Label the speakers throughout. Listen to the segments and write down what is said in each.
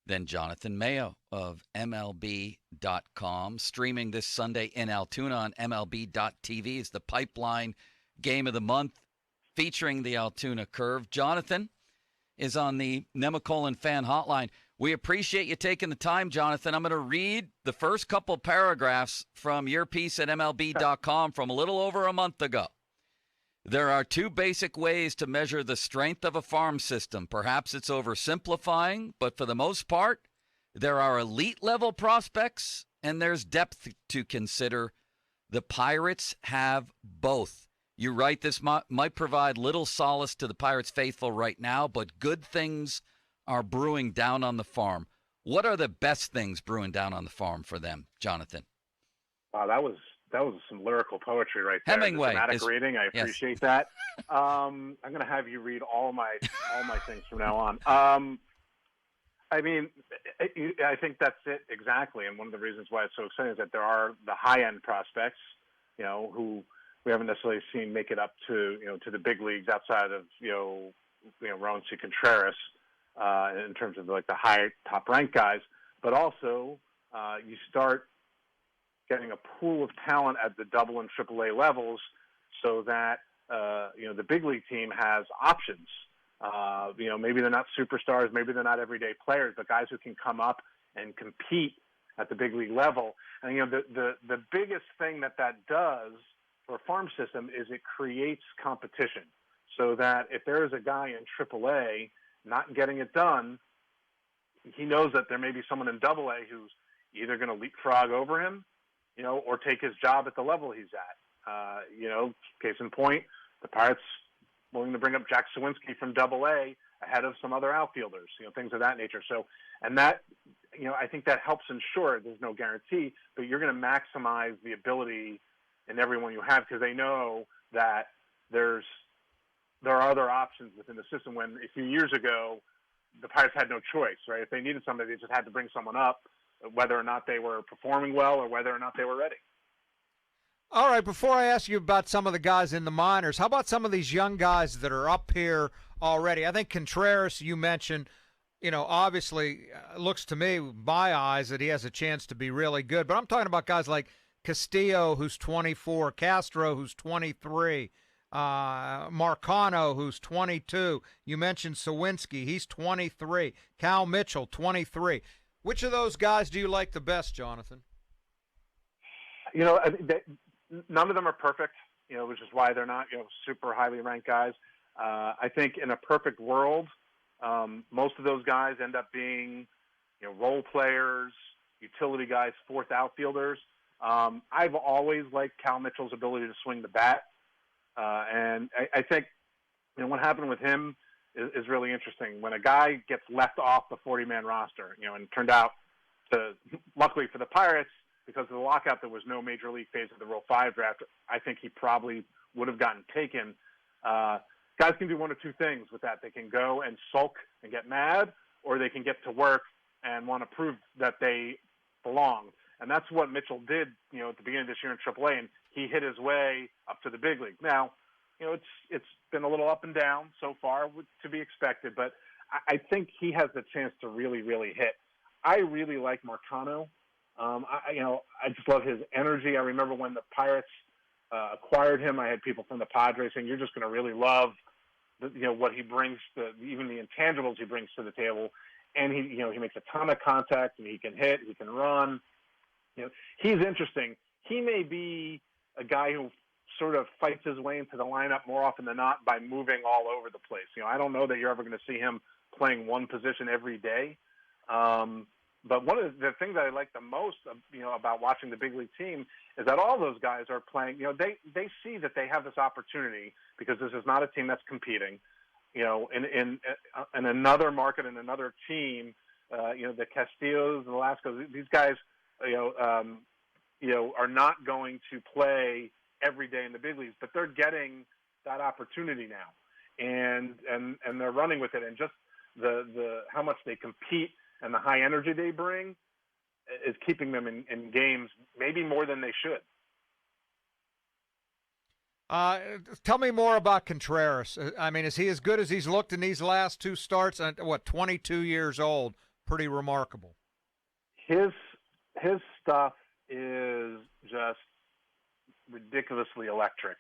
Speaker 1: then Jonathan Mayo of MLB.com. Streaming this Sunday in Altoona on MLB.tv is the Pipeline Game of the Month featuring the Altoona Curve. Jonathan is on the Nemacolin Fan Hotline. We appreciate you taking the time, Jonathan. I'm going to read the first couple paragraphs from your piece at MLB.com from a little over a month ago. There are two basic ways to measure the strength of a farm system. Perhaps it's oversimplifying, but for the most part, there are elite-level prospects and there's depth to consider. The Pirates have both. You write this might provide little solace to the Pirates faithful right now, but good things are brewing down on the farm. What are the best things brewing down on the farm for them, Jonathan?
Speaker 2: Wow, that was some lyrical poetry right there.
Speaker 1: Hemingway.
Speaker 2: Dramatic reading. I appreciate that. I'm going to have you read all my things from now on. I mean, I think that's it exactly. And one of the reasons why it's so exciting is that there are the high-end prospects, who we haven't necessarily seen make it up to the big leagues outside of Roansy Contreras in terms of like the high top-ranked guys, but also you start getting a pool of talent at the double and triple A levels so that, the big league team has options. Maybe they're not superstars, maybe they're not everyday players, but guys who can come up and compete at the big league level. And, the biggest thing that does for a farm system is it creates competition so that if there is a guy in triple A not getting it done, he knows that there may be someone in double A who's either going to leapfrog over him, or take his job at the level he's at. Case in point, the Pirates willing to bring up Jack Sawinski from Double A ahead of some other outfielders, things of that nature. So, and that, I think that helps ensure there's no guarantee, but you're going to maximize the ability in everyone you have because they know that there are other options within the system when a few years ago the Pirates had no choice, right? If they needed somebody, they just had to bring someone up, whether or not they were performing well or whether or not they were ready.
Speaker 3: All right, before I ask you about some of the guys in the minors, how about some of these young guys that are up here already? I think Contreras, you mentioned, obviously looks to me, my eyes, that he has a chance to be really good. But I'm talking about guys like Castillo, who's 24, Castro, who's 23, Marcano, who's 22. You mentioned Sawinski, he's 23. Cal Mitchell, 23. Which of those guys do you like the best, Jonathan?
Speaker 2: None of them are perfect, which is why they're not, super highly ranked guys. I think in a perfect world, most of those guys end up being, role players, utility guys, fourth outfielders. I've always liked Cal Mitchell's ability to swing the bat. And I think, what happened with him is really interesting. When a guy gets left off the 40-man roster, and it turned out to, luckily for the Pirates, because of the lockout, there was no major league phase of the Rule 5 draft. I think he probably would have gotten taken. Guys can do one of two things with that. They can go and sulk and get mad, or they can get to work and want to prove that they belong. And that's what Mitchell did, at the beginning of this year in AAA, and he hit his way up to the big league. Now, it's been a little up and down so far, to be expected, but I think he has the chance to really, really hit. I really like Marcano. I just love his energy. I remember when the Pirates acquired him, I had people from the Padres saying, you're just going to really love, what he brings, even the intangibles he brings to the table. And he makes a ton of contact, and he can hit, he can run. He's interesting. He may be a guy who sort of fights his way into the lineup more often than not by moving all over the place. I don't know that you're ever going to see him playing one position every day. But one of the things that I like the most, about watching the big league team is that all those guys are playing. They see that they have this opportunity because this is not a team that's competing. In another market, in another team, the Castillos, the Velascos, these guys, are not going to play every day in the big leagues, but they're getting that opportunity now, and they're running with it, and just the how much they compete and the high energy they bring is keeping them in games maybe more than they should.
Speaker 3: Tell me more about Contreras. I mean, is he as good as he's looked in these last two starts? 22 years old, pretty remarkable.
Speaker 2: His stuff is just ridiculously electric,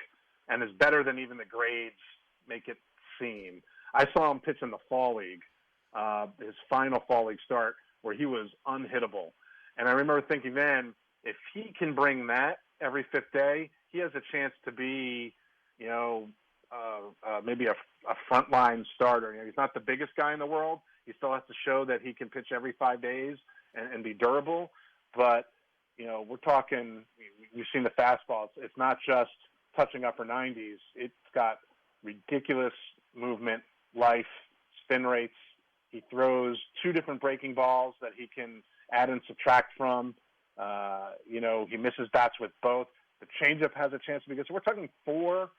Speaker 2: and is better than even the grades make it seem. I saw him pitch in the fall league, his final fall league start, where he was unhittable. And I remember thinking then, if he can bring that every fifth day, he has a chance to be, maybe a frontline starter. He's not the biggest guy in the world. He still has to show that he can pitch every 5 days and be durable. But, we're talking, you've seen the fastball. It's not just touching upper 90s. It's got ridiculous movement, life, spin rates. He throws 2 different breaking balls that he can add and subtract from. He misses bats with both. The changeup has a chance to be good. So we're talking 4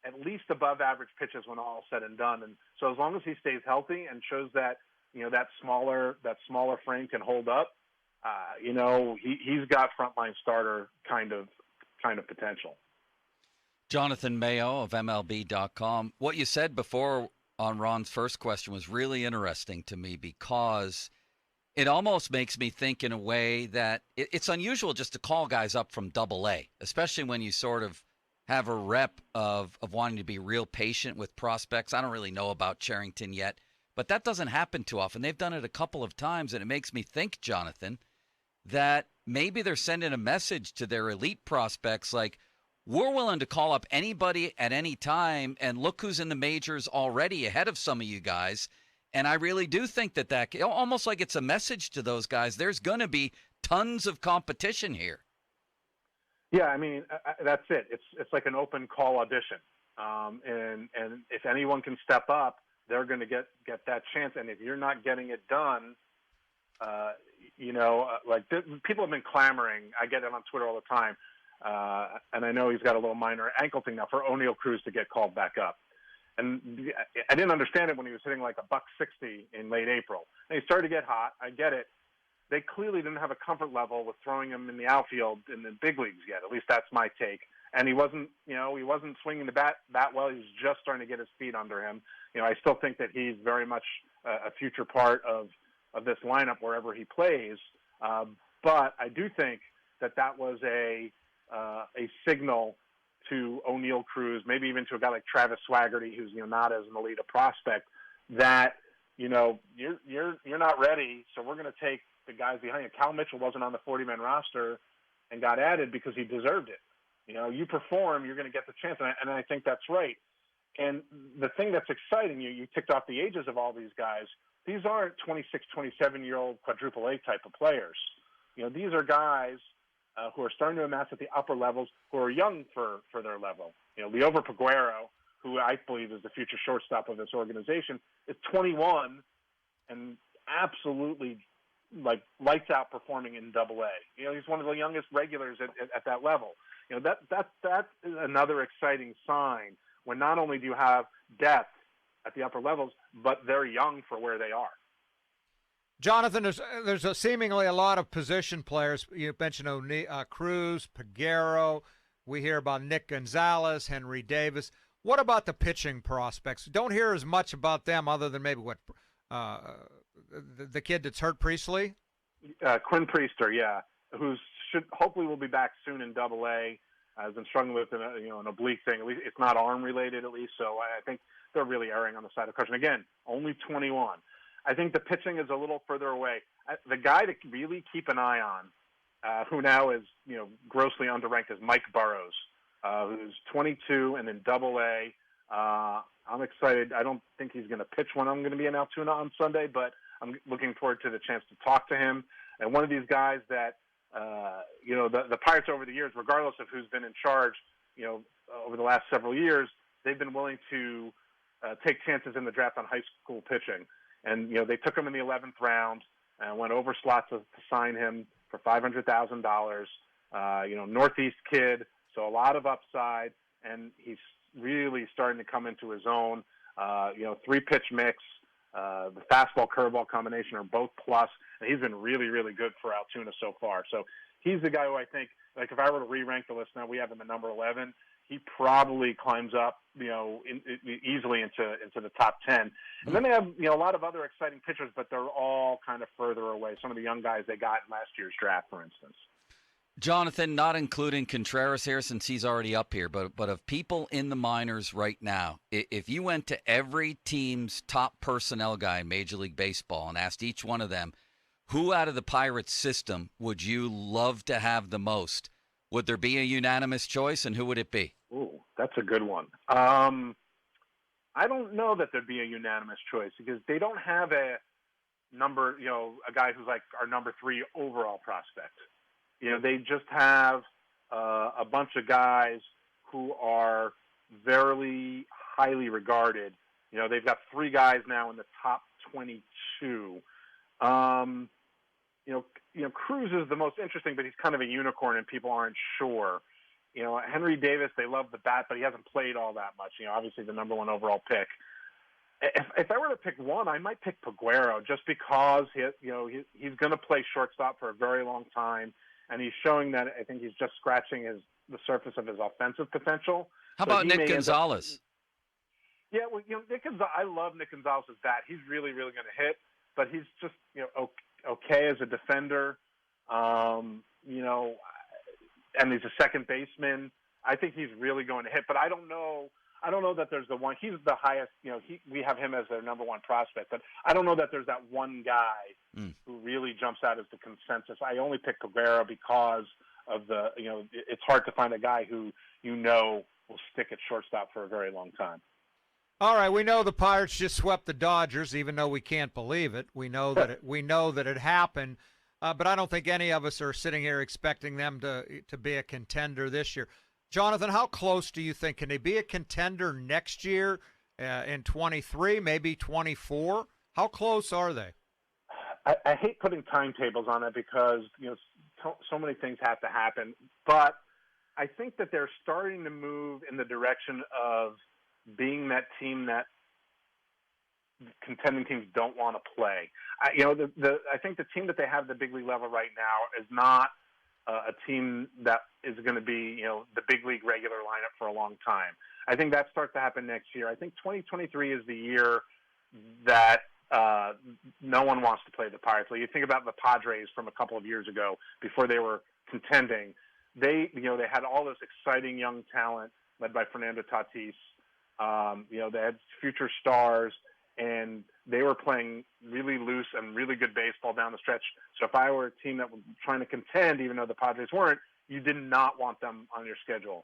Speaker 2: at least above average pitches when all is said and done. And so as long as he stays healthy and shows that, that smaller frame can hold up, he's got frontline starter kind of potential.
Speaker 1: Jonathan Mayo of MLB.com. What you said before on Ron's first question was really interesting to me, because it almost makes me think in a way that it's unusual just to call guys up from Double-A, especially when you sort of have a rep of wanting to be real patient with prospects. I don't really know about Cherington yet, but that doesn't happen too often. They've done it a couple of times, and it makes me think, Jonathan, that maybe they're sending a message to their elite prospects like, we're willing to call up anybody at any time, and look who's in the majors already ahead of some of you guys. And I really do think that almost like it's a message to those guys. There's going to be tons of competition here.
Speaker 2: Yeah, I mean, that's it. It's like an open call audition. And if anyone can step up, they're going to get that chance. And if you're not getting it done, people have been clamoring. I get it on Twitter all the time. And I know he's got a little minor ankle thing now, for O'Neill Cruz to get called back up. And I didn't understand it when he was hitting like $160 in late April. And he started to get hot. I get it. They clearly didn't have a comfort level with throwing him in the outfield in the big leagues yet. At least that's my take. And he wasn't swinging the bat that well. He was just starting to get his feet under him. I still think that he's very much a future part of this lineup wherever he plays. But I do think that was a signal to O'Neill Cruz, maybe even to a guy like Travis Swaggerty, who's not as an elite a prospect, that you're not ready. So we're going to take the guys behind you. Cal Mitchell wasn't on the 40-man roster and got added because he deserved it. You perform, you're going to get the chance, and I think that's right. And the thing that's exciting, you ticked off the ages of all these guys. These aren't 26, 27-year-old quadruple A type of players. These are guys who are starting to amass at the upper levels, who are young for their level. Leover Peguero, who I believe is the future shortstop of this organization, is 21 and absolutely lights out performing in Double-A. He's one of the youngest regulars at that level. That is another exciting sign, when not only do you have depth at the upper levels, but they're young for where they are.
Speaker 3: Jonathan, there's seemingly a lot of position players. You mentioned Cruz, Peguero. We hear about Nick Gonzalez, Henry Davis. What about the pitching prospects? Don't hear as much about them, other than maybe the kid that's hurt, Priestley?
Speaker 2: Quinn Priester, yeah, who hopefully will be back soon in Double-A. Has been struggling with an oblique thing. At least it's not arm related, at least. So I think they're really erring on the side of caution. Again, only 21. I think the pitching is a little further away. The guy to really keep an eye on, who now is grossly underranked, is Mike Burrows, who's 22 and in Double-A. I'm excited. I don't think he's going to pitch when I'm going to be in Altoona on Sunday, but I'm looking forward to the chance to talk to him. And one of these guys that, the Pirates over the years, regardless of who's been in charge, over the last several years, they've been willing to take chances in the draft on high school pitching. And, they took him in the 11th round and went over slots to sign him for $500,000. Northeast kid, so a lot of upside, and he's really starting to come into his own. 3-pitch mix, the fastball curveball combination are both plus, and he's been really, really good for Altoona so far. So he's the guy who I think, if I were to re-rank the list now, we have him at number 11. he probably climbs up, easily into the top 10. And then they have, a lot of other exciting pitchers, but they're all kind of further away. Some of the young guys they got in last year's draft, for instance.
Speaker 1: Jonathan, not including Contreras here since he's already up here, but of people in the minors right now, if you went to every team's top personnel guy in Major League Baseball and asked each one of them, who out of the Pirates system would you love to have the most? Would there be a unanimous choice, and who would it be?
Speaker 2: Ooh, that's a good one. I don't know that there'd be a unanimous choice because they don't have a number, a guy who's like our number 3 overall prospect. They just have a bunch of guys who are very highly regarded. They've got 3 guys now in the top 22. Cruz is the most interesting, but he's kind of a unicorn and people aren't sure. Henry Davis, they love the bat, but he hasn't played all that much. Obviously the number 1 overall pick. If I were to pick one, I might pick Peguero just because he's going to play shortstop for a very long time, and he's showing that I think he's just scratching the surface of his offensive potential.
Speaker 1: How about Nick Gonzalez?
Speaker 2: Yeah, well, Nick Gonzalez, I love Nick Gonzalez's bat. He's really, really going to hit, but he's just okay as a defender. And he's a second baseman. I think he's really going to hit, but I don't know that there's the one. He's the highest. We have him as their number 1 prospect, but I don't know that there's that one guy who really jumps out as the consensus. I only pick Peguero because of the. It's hard to find a guy who will stick at shortstop for a very long time.
Speaker 3: All right, we know the Pirates just swept the Dodgers, even though we can't believe it. We know that it happened. But I don't think any of us are sitting here expecting them to be a contender this year. Jonathan, how close do you think? Can they be a contender next year in 23, maybe 24? How close are they?
Speaker 2: I hate putting timetables on it because so many things have to happen. But I think that they're starting to move in the direction of being that team that contending teams don't want to play. I think the team that they have at the big league level right now is not a team that is going to be, the big league regular lineup for a long time. I think that starts to happen next year. I think 2023 is the year that no one wants to play the Pirates. Like you think about the Padres from a couple of years ago before they were contending. They had all this exciting young talent led by Fernando Tatis. They had future stars. And they were playing really loose and really good baseball down the stretch. So if I were a team that was trying to contend, even though the Padres weren't, you did not want them on your schedule.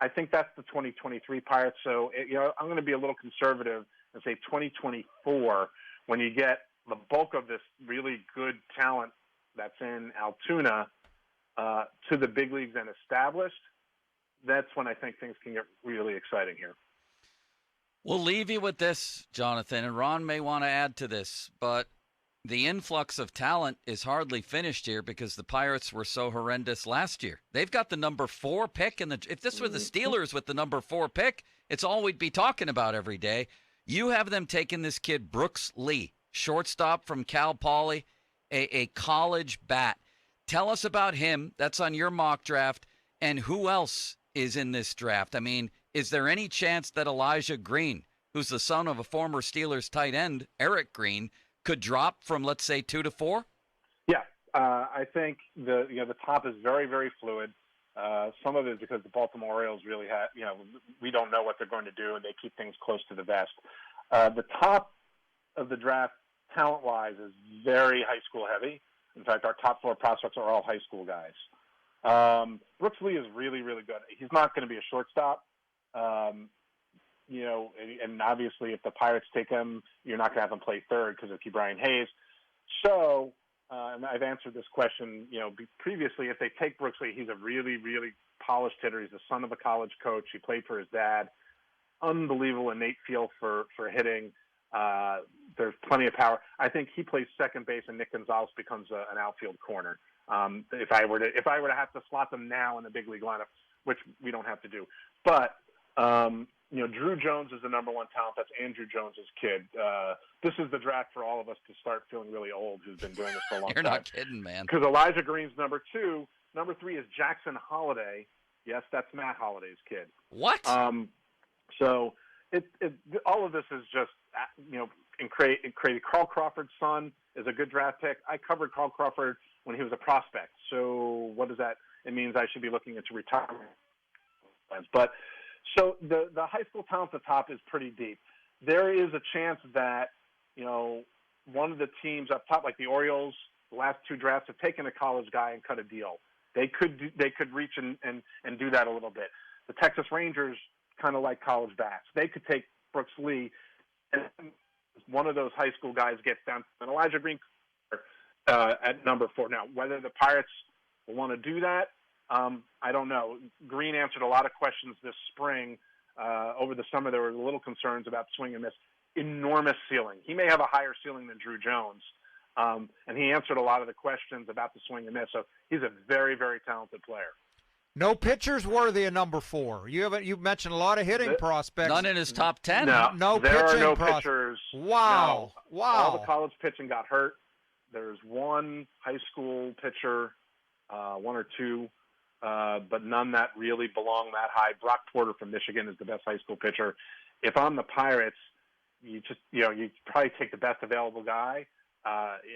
Speaker 2: I think that's the 2023 Pirates. So, I'm going to be a little conservative and say 2024, when you get the bulk of this really good talent that's in Altoona to the big leagues and established, that's when I think things can get really exciting here.
Speaker 1: We'll leave you with this, Jonathan, and Ron may want to add to this, but the influx of talent is hardly finished here because the Pirates were so horrendous last year. They've got the number 4 pick, and if this were the Steelers with the number 4 pick, it's all we'd be talking about every day. You have them taking this kid, Brooks Lee, shortstop from Cal Poly, a college bat. Tell us about him. That's on your mock draft, and who else is in this draft? I mean, is there any chance that Elijah Green, who's the son of a former Steelers tight end, Eric Green, could drop from, let's say, 2 to 4?
Speaker 2: Yeah, I think the top is very, very fluid. Some of it is because the Baltimore Orioles really we don't know what they're going to do, and they keep things close to the vest. The top of the draft, talent-wise, is very high school heavy. In fact, our top 4 prospects are all high school guys. Brooks Lee is really, really good. He's not going to be a shortstop. And obviously if the Pirates take him, you're not going to have him play third because of Brian Hayes. So, and I've answered this question, previously. If they take Brooks Lee, he's a really, really polished hitter. He's the son of a college coach. He played for his dad. Unbelievable innate feel for hitting. There's plenty of power. I think he plays second base, and Nick Gonzalez becomes an outfield corner. If I were to have to slot them now in the big league lineup, which we don't have to do, but Drew Jones is the number 1 talent. That's Andrew Jones's kid. This is the draft for all of us to start feeling really old, who's been doing this for a long time.
Speaker 1: You're not kidding, man.
Speaker 2: Because Elijah Green's number 2. Number 3 is Jackson Holliday. Yes, that's Matt Holliday's kid.
Speaker 1: What?
Speaker 2: So all of this is just, crazy. Carl Crawford's son is a good draft pick. I covered Carl Crawford when he was a prospect. So what does that? It means I should be looking into retirement plans. But so the high school talent at the top is pretty deep. There is a chance that, one of the teams up top, like the Orioles, the last two drafts have taken a college guy and cut a deal. They could reach and do that a little bit. The Texas Rangers kind of like college bats. They could take Brooks Lee, and one of those high school guys gets down, and Elijah Green at number 4. Now, whether the Pirates will want to do that, I don't know. Green answered a lot of questions this spring. Over the summer, there were little concerns about swing and miss. Enormous ceiling. He may have a higher ceiling than Drew Jones. And he answered a lot of the questions about the swing and miss. So he's a very, very talented player.
Speaker 3: No pitchers worthy of number 4. You've mentioned a lot of hitting prospects.
Speaker 1: None in his top 10.
Speaker 3: No
Speaker 2: there
Speaker 3: pitching
Speaker 2: are no pitchers.
Speaker 3: Wow.
Speaker 2: No.
Speaker 3: Wow.
Speaker 2: All the college pitching got hurt. There's one high school pitcher, one or two, but none that really belong that high. Brock Porter from Michigan is the best high school pitcher. If I'm the Pirates, you probably take the best available guy.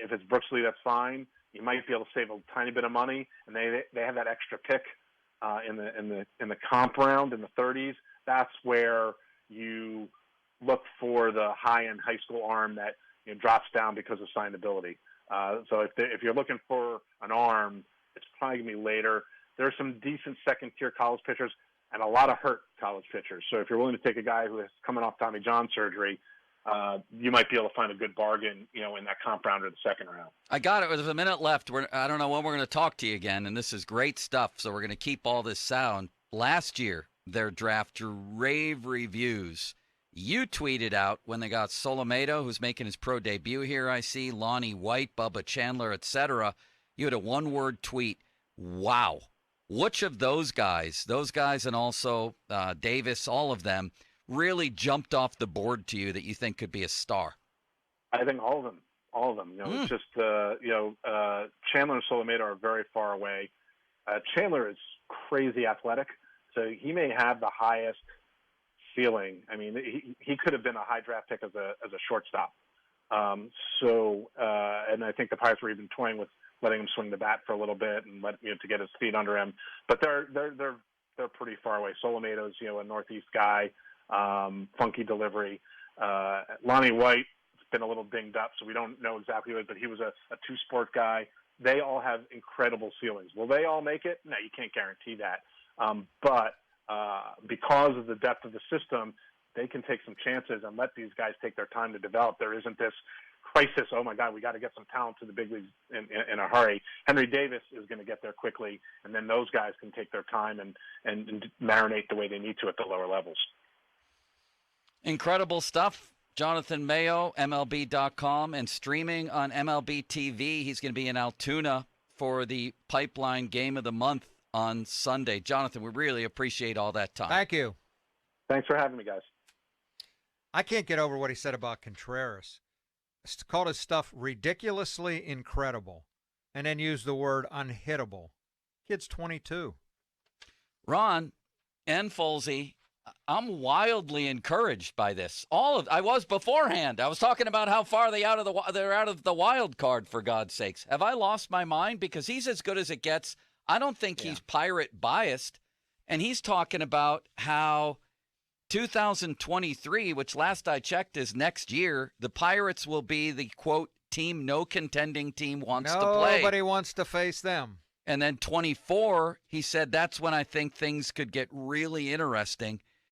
Speaker 2: If it's Brooks Lee, that's fine. You might be able to save a tiny bit of money, and they have that extra pick in the comp round in the 30s. That's where you look for the high-end high school arm that drops down because of signability. So if you're looking for an arm, it's probably going to be later. There are some decent second-tier college pitchers and a lot of hurt college pitchers. So if you're willing to take a guy who is coming off Tommy John surgery, you might be able to find a good bargain, in that comp round or the second round.
Speaker 1: I got it. There's a minute left. I don't know when we're going to talk to you again, and this is great stuff, so we're going to keep all this sound. Last year, their draft drew rave reviews. You tweeted out when they got Solometo, who's making his pro debut here, I see, Lonnie White, Bubba Chandler, etc. You had a one-word tweet, wow. Which of those guys and also Davis, all of them, really jumped off the board to you that you think could be a star?
Speaker 2: I think all of them. It's just, Chandler and Solometo are very far away. Chandler is crazy athletic, so he may have the highest ceiling. I mean, he could have been a high draft pick as a shortstop. And I think the Pirates were even toying with letting him swing the bat for a little bit and to get his feet under him. But they're pretty far away. Solometo's a Northeast guy, funky delivery. Lonnie White has been a little dinged up, so we don't know exactly what, but he was a two-sport guy. They all have incredible ceilings. Will they all make it? No, you can't guarantee that. But because of the depth of the system, they can take some chances and let these guys take their time to develop. There isn't this crisis, oh my God, we got to get some talent to the big leagues in a hurry. Henry Davis is going to get there quickly, and then those guys can take their time and marinate the way they need to at the lower levels.
Speaker 1: Incredible stuff. Jonathan Mayo, MLB.com, and streaming on MLB TV. He's going to be in Altoona for the Pipeline Game of the Month on Sunday. Jonathan, we really appreciate all that time.
Speaker 3: Thank you.
Speaker 2: Thanks for having me, guys.
Speaker 3: I can't get over what he said about Contreras. Called his stuff ridiculously incredible, and then used the word unhittable. Kid's 22.
Speaker 1: Ron and Folsey, I'm wildly encouraged by this. I was beforehand. I was talking about how far they're out of the wild card, for God's sakes. Have I lost my mind? Because he's as good as it gets. I don't think he's Pirate biased, and he's talking about how 2023, which last I checked is next year, the Pirates will be the, quote, team no contending team wants to play.
Speaker 3: Nobody wants to face them.
Speaker 1: And then 24, he said that's when I think things could get really interesting.